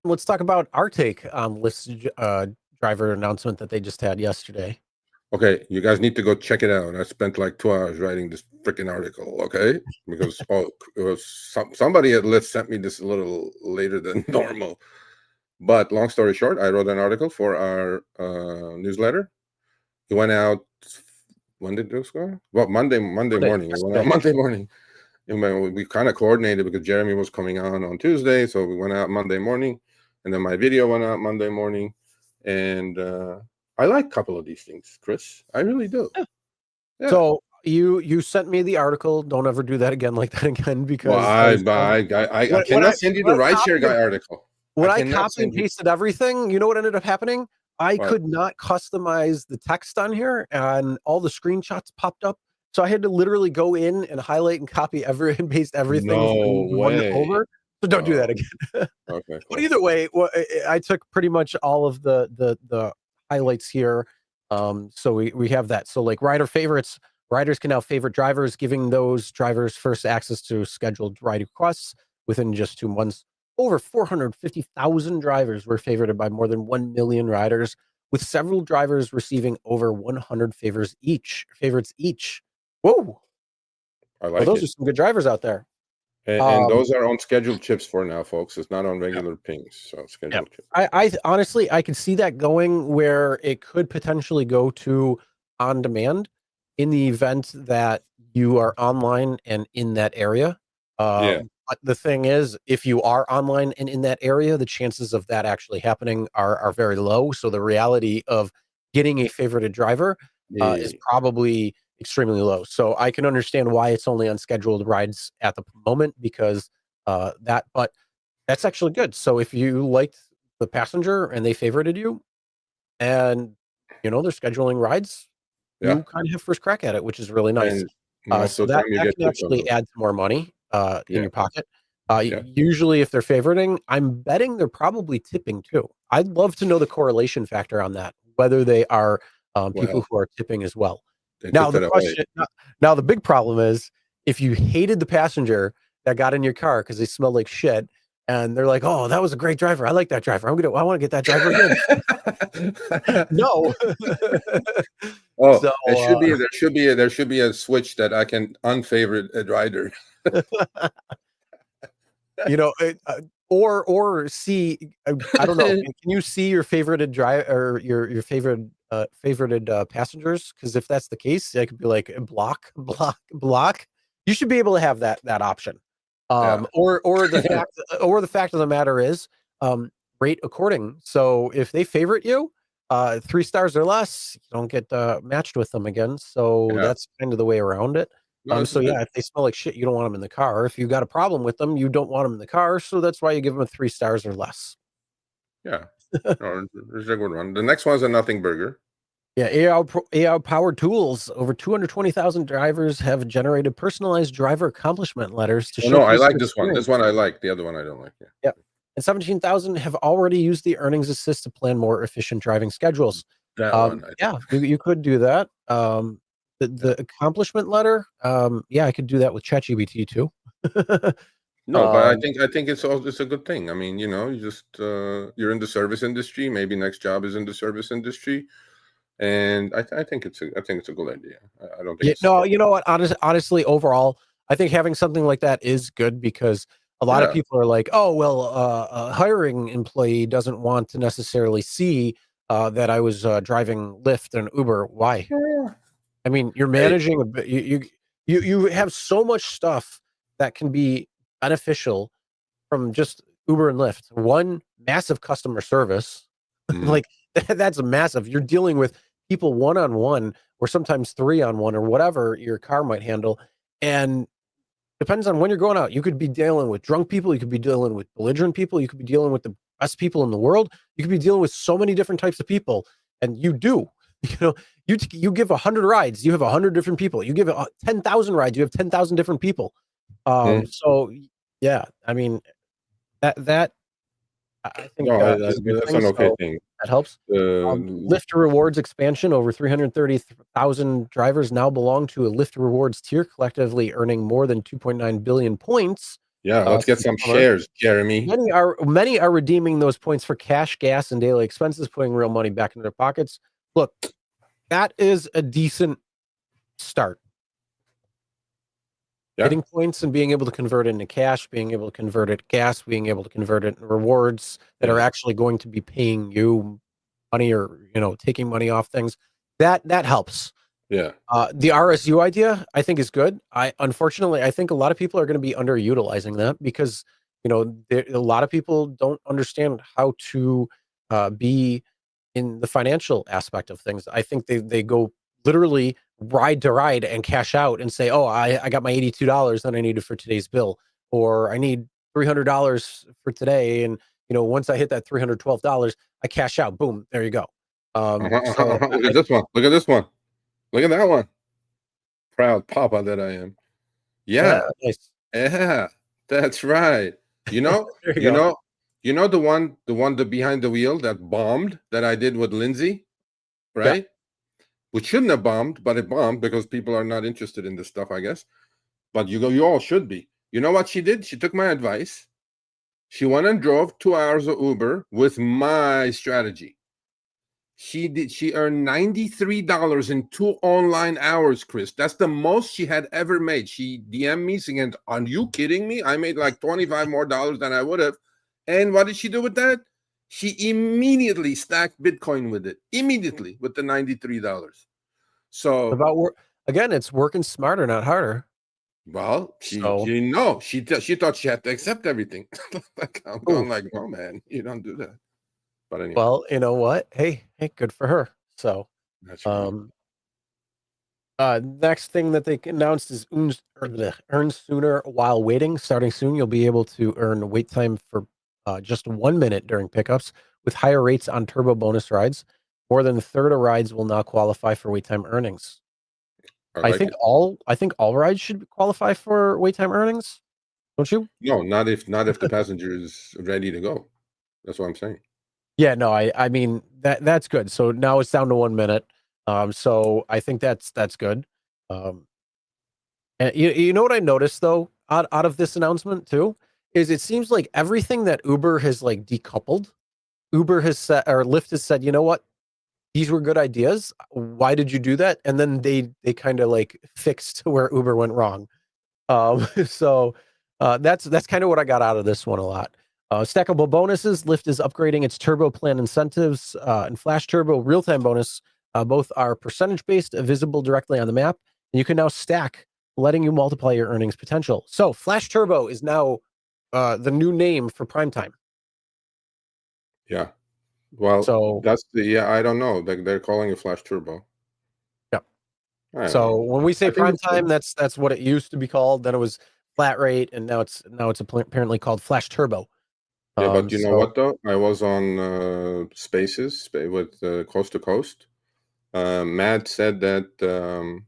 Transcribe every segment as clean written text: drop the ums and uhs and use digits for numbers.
let's talk about our take on Lyft's driver announcement that they just had yesterday. Okay, you guys need to go check it out. I spent like 2 hours writing this freaking article, okay? Because it was somebody at Lyft sent me this a little later than normal. But long story short, I wrote an article for our newsletter. It went out. When did this go? Well, Monday morning. It went out Monday morning. And we kind of coordinated because Jeremy was coming on Tuesday, so we went out Monday morning, and then my video went out Monday morning, and I like a couple of these things, Chris. I really do. Yeah. So you sent me the article. Don't ever do that again like that again, because I cannot send you the Rideshare Guy article. When I copy and pasted everything, you know what ended up happening? I could not customize the text on here, and all the screenshots popped up. So I had to literally go in and highlight and copy and paste everything from one over. So don't do that again. Okay. Cool. But either way, I took pretty much all of the highlights here. So we have that. So like rider favorites, riders can now favorite drivers, giving those drivers first access to scheduled ride requests within just 2 months. Over 450,000 drivers were favorited by more than 1 million riders, with several drivers receiving over 100 favorites each. Whoa! I like those are some good drivers out there. And those are on scheduled chips for now, folks. It's not on regular pings. So scheduled chips. I honestly, I could see that going where it could potentially go to on demand in the event that you are online and in that area. But the thing is, if you are online and in that area, the chances of that actually happening are very low. So the reality of getting a favorited driver is probably extremely low. So I can understand why it's only on scheduled rides at the moment, because but that's actually good. So if you liked the passenger and they favorited you, and they're scheduling rides, you kind of have first crack at it, which is really nice. So that can actually add some more money in your pocket. Usually if they're favoriting, I'm betting they're probably tipping too. I'd love to know the correlation factor on that, whether they are people who are tipping as well. Now the big problem is, if you hated the passenger that got in your car because they smelled like shit, and they're like, "Oh, that was a great driver. I like that driver. I want to get that driver again." No. There should be a switch that I can unfavorite a rider. Or see, I don't know. Can you see your favorited driver or your favorited passengers? Because if that's the case, it could be like block. You should be able to have that option. Or the fact of the matter is, rate according. So if they favorite you, 3 stars or less, you don't get matched with them again. So that's kind of the way around it. If they smell like shit, you don't want them in the car. If you got a problem with them, you don't want them in the car. So that's why you give them a 3 stars or less. Yeah. There's a good one. The next one's a nothing burger. Yeah, AI powered tools. Over 220,000 drivers have generated personalized driver accomplishment letters to show. I like this one. This one I like. The other one I don't like. Yeah. And 17,000 have already used the earnings assist to plan more efficient driving schedules. You could do that. The accomplishment letter, I could do that with ChatGPT too. No, but I think it's a good thing. I mean, you just you're in the service industry. Maybe next job is in the service industry, and I think it's a good idea. I don't think. You know what? Honestly, overall, I think having something like that is good, because a lot of people are like, "Oh, well, a hiring employee doesn't want to necessarily see that I was driving Lyft and Uber." Why? I mean, you're managing you have so much stuff that can be beneficial from just Uber and Lyft. One, massive customer service. Like that's massive. You're dealing with people one-on-one, or sometimes 3-on-1, or whatever your car might handle. And depends on when you're going out. You could be dealing with drunk people. You could be dealing with belligerent people. You could be dealing with the best people in the world. You could be dealing with so many different types of people. And you do. You give 100 rides, you have 100 different people. You give 10,000 rides, you have 10,000 different people. So yeah, I mean that I think that's an okay thing. That helps. Lyft Rewards expansion. Over 330,000 drivers now belong to a Lyft Rewards tier, collectively earning more than 2.9 billion points Yeah, let's get some shares, Jeremy. Many are redeeming those points for cash, gas, and daily expenses, putting real money back into their pockets. Look, that is a decent start. Yeah. Getting points and being able to convert it into cash, being able to convert it gas, being able to convert it into rewards that are actually going to be paying you money or, taking money off things. That helps. Yeah. The RSU idea, I think, is good. Unfortunately, I think a lot of people are going to be underutilizing that because, a lot of people don't understand how to be in the financial aspect of things. I think they go literally ride to ride and cash out and say, "Oh, I got my $82 that I needed for today's bill," or "I need $300 for today," and once I hit that $312, I cash out. Boom, there you go. So Look at this one. Look at this one. Look at that one. Proud papa that I am. Yeah. nice. Yeah. That's right. You know, There you you go. know, the behind the wheel that bombed that I did with Lindsay, Yeah. right? Which shouldn't have bombed, but it bombed because people are not interested in this stuff, I guess. But you all should be. You know what she did? She took my advice. She went and drove 2 hours of Uber with my strategy. She earned $93 in 2 online hours, Chris. That's the most she had ever made. She DM'd me saying, "Are you kidding me? I made like 25 more dollars than I would have." And what did she do with that? She immediately stacked Bitcoin with it. Immediately with the $93. So Again, it's working smarter, not harder. well, she So, she thought she had to accept everything. I'm going like, no, man, you don't do that. But anyway, well, you know what? Hey, good for her. So, that's right. next thing that they announced is earn sooner while waiting. Starting soon, you'll be able to earn wait time for just 1 minute during pickups with higher rates on turbo bonus rides. More than a third of rides will now qualify for wait time earnings. I I like think it. all rides should qualify for wait time earnings. Don't you? No, not if the passenger is ready to go. That's what I'm saying. Yeah, no, I mean that's good. So now it's down to 1 minute. So I think that's good. Um, and you know what I noticed though, out of this announcement too, is it seems like everything that Uber has like decoupled, Uber has said or Lyft has said, you know what, these were good ideas. Why did you do that? And then they kind of like fixed where Uber went wrong. So that's kind of what I got out of this one a lot. Stackable bonuses. Lyft is upgrading its turbo plan incentives and Flash Turbo real time bonus. Both are percentage based, visible directly on the map, and you can now stack, letting you multiply your earnings potential. So Flash Turbo is now the new name for prime time. Yeah. Well, So I don't know. They're calling it Flash Turbo. yeah. I don't So know. when we say I think prime it's good. time, that's what it used to be called. Then it was flat rate, and now it's apparently called Flash Turbo. Yeah, but you know So what though? I was on Spaces with Coast to Coast. Matt said that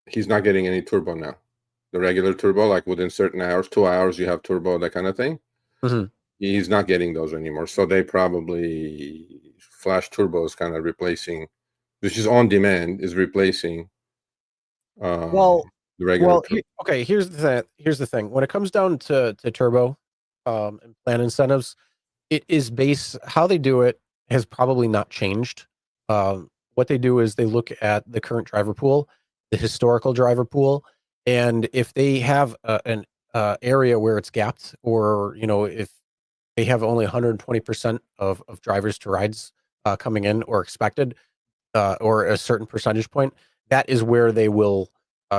he's not getting any turbo now. The regular turbo, like within certain hours, 2 hours, you have turbo, that kind of thing. mhm. He's not getting those anymore. So they probably Flash Turbo is kind of replacing, which is on demand, is replacing um, Well the regular well, turbo. okay, here's the thing. When it comes down to turbo, and plan incentives, it is how they do it has probably not changed. What they do is they look at the current driver pool, the historical driver pool, and if they have an area where it's gapped or, if they have only 120% of drivers to rides, coming in or expected, or a certain percentage point, that is where they will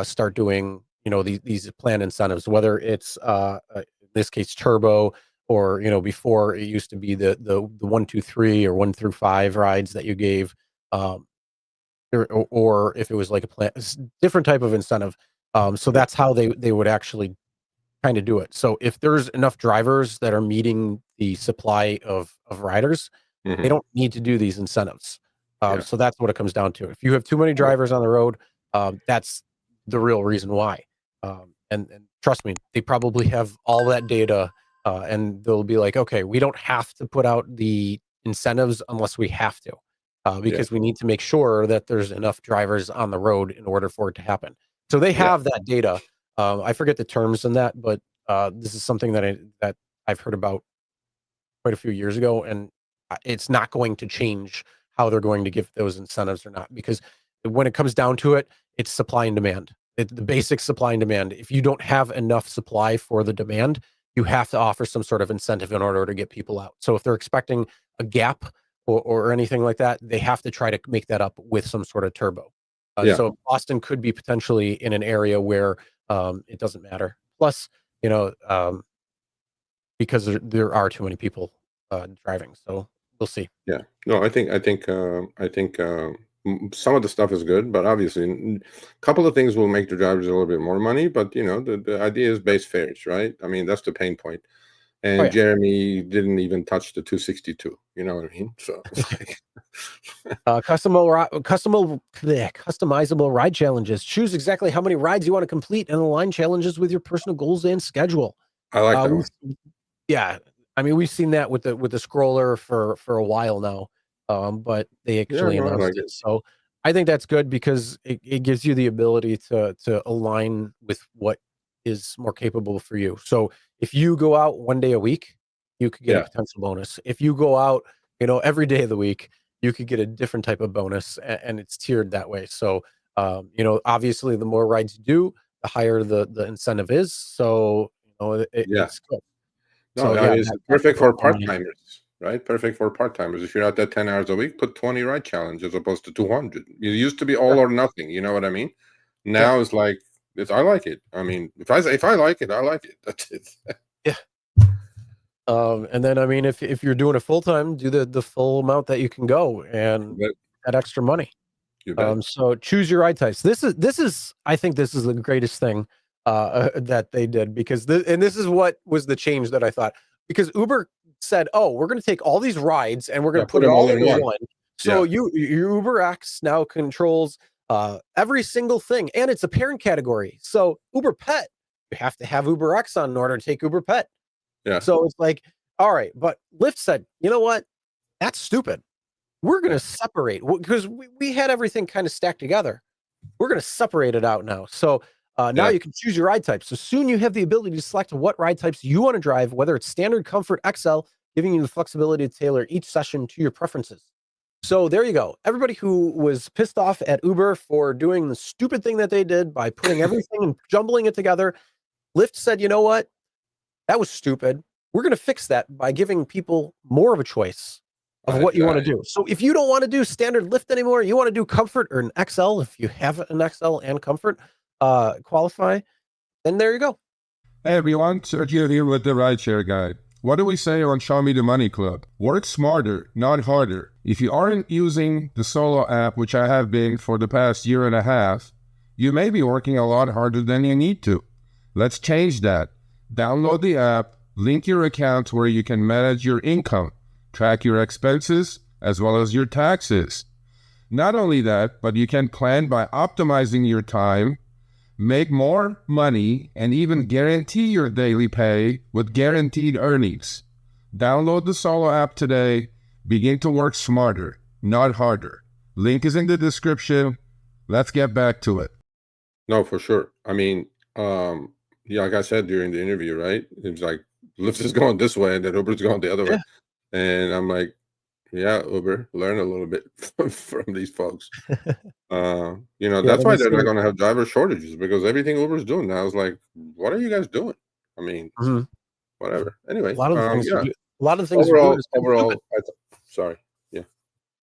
start doing, these plan incentives, whether it's in this case turbo, or before it used to be the 1, 2, 3 or 1 through 5 rides that you gave, um, or if it was like a plan, different type of incentive. So Yeah. that's how they would actually kind of do it. So if there's enough drivers that are meeting the supply of riders, they Hmm. don't need to do these incentives. Yeah. So that's what it comes down to. If you have too many Okay. drivers on the road, that's the real reason why. And trust me, they probably have all that data, and they'll be like, okay, we don't have to put out the incentives unless we have to, Yeah. because we need to make sure that there's enough drivers on the road in order for it to happen. So they Yeah. have that data. I forget the terms in that, but This is something that I've heard about quite a few years ago, and it's not going to change how they're going to give those incentives or not, because when it comes down to it, it's supply and demand. The basic supply and demand. If you don't have enough supply for the demand, you have to offer some sort of incentive in order to get people out. So if they're expecting a gap or anything like that, they have to try to make that up with some sort of turbo. Yeah. So Boston could be potentially in an area where it doesn't matter. Plus, you know, because there are too many people driving. So we'll see. Yeah. No, some of the stuff is good, but obviously a couple of things will make the drivers a little bit more money, but the idea is base fares, right? I mean, that's the pain point. Oh And yeah. Jeremy didn't even touch the 262. You know what I mean? So it's like, Customizable ride challenges. Choose exactly how many rides you want to complete and align challenges with your personal goals and schedule. I like that We one. Yeah, I mean, we've seen that with the scroller for a while now, but they Yeah, actually no, I announced like it. it. So I think that's good because it gives you the ability to align with what is more capable for you. So if you go out 1 day a week, you could get a Yeah, potential bonus. If you go out, every day of the week, you could get a different type of bonus, and it's tiered that way. So obviously, the more rides you do, the higher the incentive is. So yeah. it's good. No, So, I yeah, mean, it's that perfect type of for alignment. part-timers, right? Perfect for part-timers. If you're out there 10 hours a week, put 20 ride challenge as opposed to 200. It used to be all Sure. or nothing, you know what I mean? Yeah. Now it's like I like it. I mean, if I like it, I like it. That's it. Yeah. And then, I mean, if you're doing it full time, do the full amount that you can go You and bet. that extra money. You bet. So choose your ride types. This is I think this is the greatest thing that they did, because this is what was the change that I thought, because Uber said, "Oh, we're going to take all these rides and we're going Yeah, to put put it them all all in into one. one." So Yeah. your Uber X now controls every single thing, and it's a parent category. So Uber Pet, you have to have Uber X on in order to take Uber Pet. Yeah. So it's like, all right, but Lyft said, "You know what? That's stupid. We're going Yeah. to separate, because we had everything kind of stacked together. We're going to separate it out now." So now Yeah. you can choose your ride type. So soon you have the ability to select what ride types you want to drive, whether it's standard, comfort, XL, giving you the flexibility to tailor each session to your preferences. So there you go. Everybody who was pissed off at Uber for doing the stupid thing that they did by putting everything and jumbling it together, Lyft said, "You know what? That was stupid. We're going to fix that by giving people more of a choice of I, what you want to I, do." So if you don't want to do standard Lyft anymore, you want to do comfort or an XL, if you have an XL and comfort qualify, then there you go. Hey everyone, Sergio here with the Rideshare Guy. What do we say on Show Me the Money Club? Work smarter, not harder. If you aren't using the Solo app, which I have been for the past year and a half, you may be working a lot harder than you need to. Let's change that. Download the app, link your account where you can manage your income, track your expenses, as well as your taxes. Not only that, but you can plan by optimizing your time, make more money, and even guarantee your daily pay with guaranteed earnings. Download the Solo app today. Begin to work smarter, not harder. Link is in the description. Let's get back to it. no, for sure. I mean, yeah, like I said during the interview, right? It's like Lyft is going this way and then Uber's going the other way. Yeah. And I'm like, yeah, Uber, learn a little bit from these folks. Yeah, That's let me why they're not see. going to have driver shortages, because everything Uber's doing now is like, what are you guys doing? I mean, Mhm. whatever. Anyway, A lot of the things yeah. a lot of the things they're doing is kind of stupid. Overall, sorry. Yeah.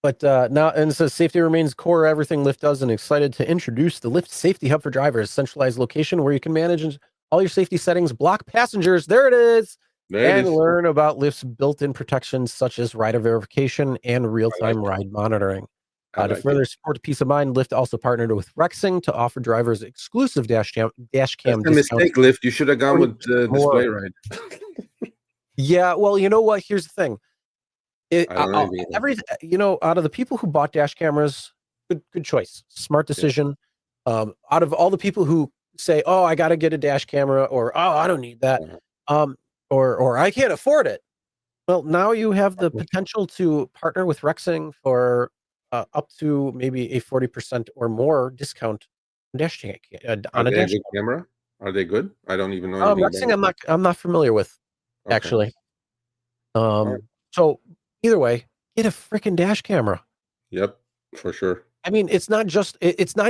But now, and it says safety remains core to everything Lyft does, and excited to introduce the Lyft Safety Hub for drivers, centralized location where you can manage all your safety settings, block passengers. There it is. There it And is. learn about Lyft's built-in protections such as rider verification and I like real-time it. ride monitoring. I To like it. further support peace of mind, Lyft also partnered with Rexing to offer drivers exclusive dash That's cam a discounts, mistake, Lyft. You should have gone with 40% more. display ride. Yeah, well, you know what? Here's the thing. It, I don't know anything about every out of the people who bought dash cameras, good choice, smart it. decision. Out of all the people who say, "Oh, I got to get a dash camera," or "Oh, I don't need that," Yeah. um, or "I can't afford it." Well, now you have the potential to partner with Rexing for up to maybe a 40% or more discount on Are a they a dash good cam. camera? Are they good? I don't even know anything Next about thing I'm not familiar with, it. Okay. actually. Alright. So either way, get a freaking dash camera. Yep, for sure. I mean, it's not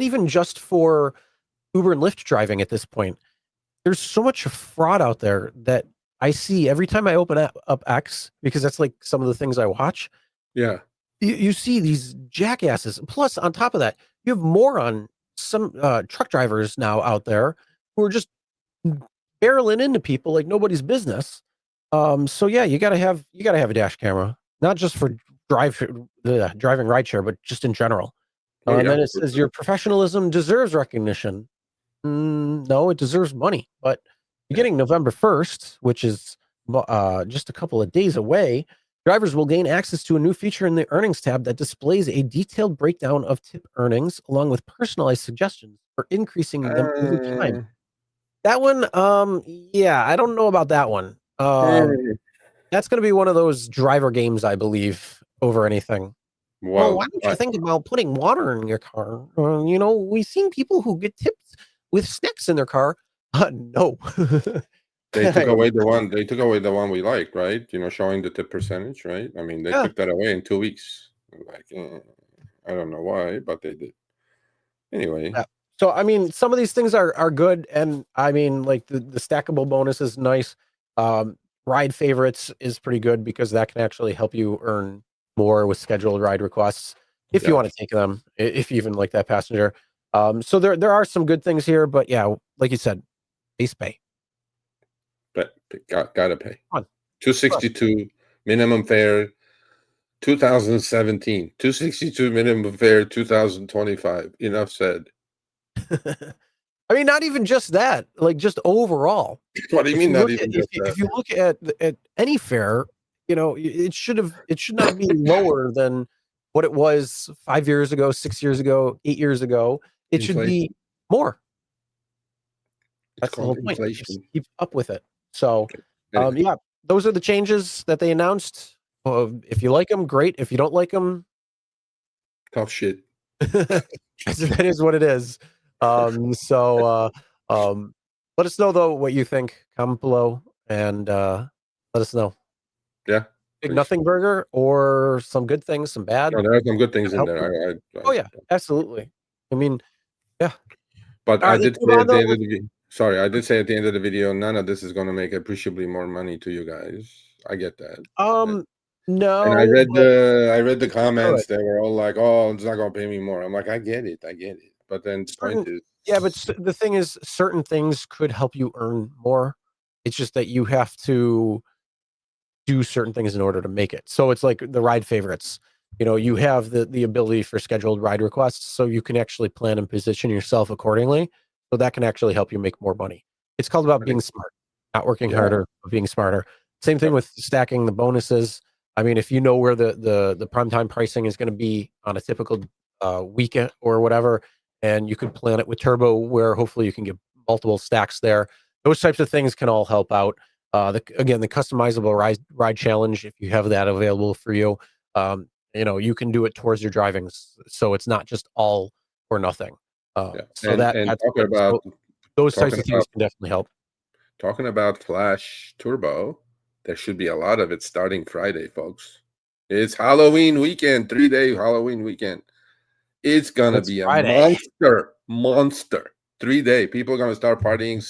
even just for Uber and Lyft driving at this point. There's so much fraud out there that I see every time I open up X, because that's like some of the things I watch. Yeah. You see these jackasses. Plus, on top of that, you have some truck drivers now out there who are just barreling into people like nobody's business. So yeah, you gotta have a dash camera, not just for driving rideshare, but just in general. Oh, And yeah. then it says your professionalism deserves recognition. No, it deserves money. But beginning November 1st, which is just a couple of days away, drivers will gain access to a new feature in the earnings tab that displays a detailed breakdown of tip earnings along with personalized suggestions for increasing them over time. Uh, That one, yeah, I don't know about that one. hmm. That's going to be one of those driver games, I believe, over anything. Well, Well, why don't you think about putting water in your car? We've seen people who get tips with snacks in their car. No. they took away the one. They took away the one we liked, right? Showing the tip percentage, right? I mean, they Yeah. took that away in 2 weeks. Like, I don't know why, but they did. Anyway. Yeah. So, I mean, some of these things are good, and I mean, like the stackable bonus is nice. Ride favorites is pretty good because that can actually help you earn more with scheduled ride requests if you Yeah. want to take them, if you even like that passenger. So there are some good things here, but yeah, like you said, base pay. But gotta pay. Come on. 262 minimum fare 2017. 262 minimum fare 2025. Enough said. I mean, not even just that, like just overall. What do you mean not even just If that? you look at any fare, it should not be lower than what it was 5 years ago, 6 years ago, 8 years ago. It should Inflation. be more. It's That's the whole called point. inflation. Keep up with it. So, Anyway. yeah, those are the changes that they announced. If you like them, great. If you don't like them, Tough shit. that is what it is. So let us know though what you think. Comment below and let us know. Yeah. Big Please. nothing burger or some good things, some bad. Oh, there are some good things in Help there. Oh yeah, absolutely. I mean, yeah. But All I right, let's did move say on at the though. end of the video. Sorry, I did say at the end of the video, none of this is going to make appreciably more money to you guys. I get that. And I No, read but the comments. good. They were all like, "Oh, it's not going to pay me more." I'm like, I get it. But then the point Certain, is, yeah, but the thing is, certain things could help you earn more. It's just that you have to do certain things in order to make it. So it's like the ride favorites. You have the ability for scheduled ride requests, so you can actually plan and position yourself accordingly. So that can actually help you make more money. It's called about being smart, not working yeah, harder, but being smarter. Same thing yep, with stacking the bonuses. I mean, if you know where the prime time pricing is going to be on a typical weekend or whatever, and you could plan it with turbo, where hopefully you can get multiple stacks there. Those types of things can all help out. Again, the customizable ride challenge, if you have that available for you, you can do it towards your driving, so it's not just all or nothing. yeah. So And that's good. So those types talking of about things can definitely help. Flash Turbo, there should be a lot of it starting Friday, folks. It's Halloween weekend, 3-day Halloween weekend. It's gonna It's be a Friday. monster 3-day. People are gonna start partying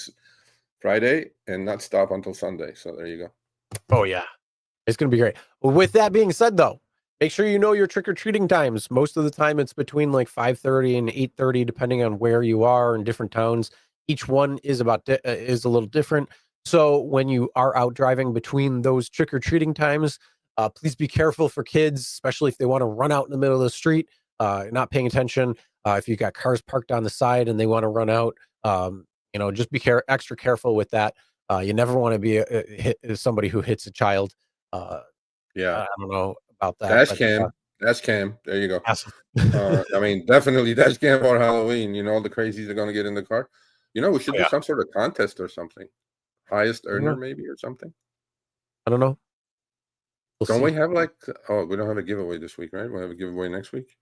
Friday and not stop until Sunday. So there you go. Oh yeah, it's gonna be great. With that being said, though, make sure you know your trick or treating times. Most of the time, it's between like 5:30 and 8:30, depending on where you are in different towns. Each one is is a little different. So when you are out driving between those trick or treating times, please be careful for kids, especially if they want to run out in the middle of the street, not paying attention. If you got cars parked on the side and they want to run out, just be extra careful with that. You never want to be somebody who hits a child. Yeah. I don't know about that, Dash but cam. Dash cam. There you go. awesome. I mean, definitely dash cam for Halloween. All the crazies are gonna get in the car. We should Oh, do yeah. some sort of contest or something. Highest I don't earner, know. maybe, or something. I don't know. We'll Don't see. we have we don't have a giveaway this week, right? We'll have a giveaway next week.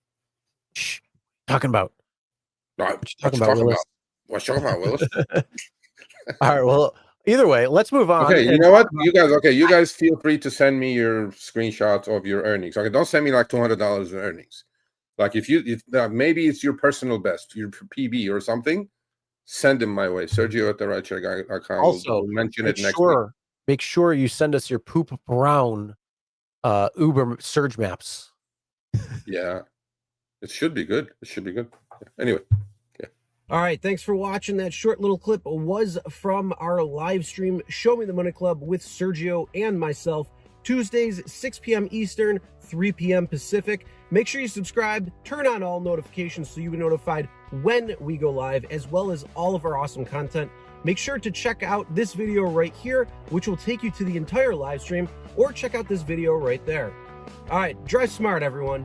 Shh. Talking about No, what you what talking you about, talking about? Willis? What you talking about, Willis? All right. Well, either way, let's move on. Okay, you know what? You guys feel free to send me your screenshots of your earnings. Okay, don't send me like $200 in earnings. Like if maybe it's your personal best, your PB or something, send them my way. Sergio at the Rideshare Guy. Also, we'll mention it next week. Make sure you send us your poop brown Uber surge maps. Yeah, it should be good. It should be good. Yeah. Anyway. All right, thanks for watching. That short little clip was from our live stream, Show Me the Money Club with Sergio and myself, Tuesdays, 6 p.m. Eastern, 3 p.m. Pacific. Make sure you subscribe, turn on all notifications so you'll be notified when we go live, as well as all of our awesome content. Make sure to check out this video right here, which will take you to the entire live stream, or check out this video right there. All right, drive smart, everyone.